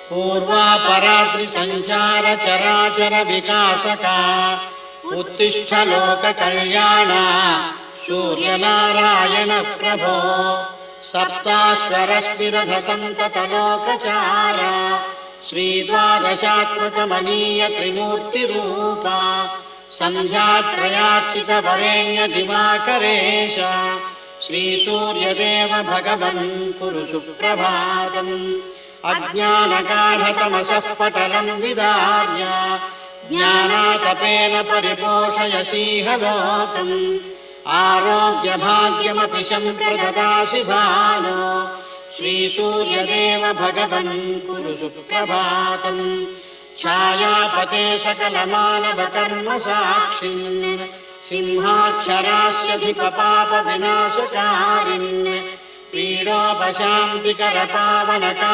पूर्वापरात्रि संचार चराचर विकासका उत्तिष्ठ लोक कल्याणा सूर्यनारायण प्रभो सप्तास्वरस्विरध संतत लोकचारा श्रीद्वादशात्मक मनीय त्रिमूर्ति रूपा संध्यात्रयार्चित वरेण्य दिवाकरेश श्री सूर्यदेव भगवन् कुरु सुप्रभातम् अज्ञानगाढतमसः पटलं विदार्य ज्ञानातपेन परिपोषयसीह लोकम् आरोग्यभाग्यमपि सम्प्रददासि भानो श्रीसूर्यदेव भगवन् कुरु सुप्रभातम् छायापते सकलमानवकर्म साक्षिन् सिंहाक्षरास्यधिपपापविनाशकारिन् पीडोपशान्तिकर पावनका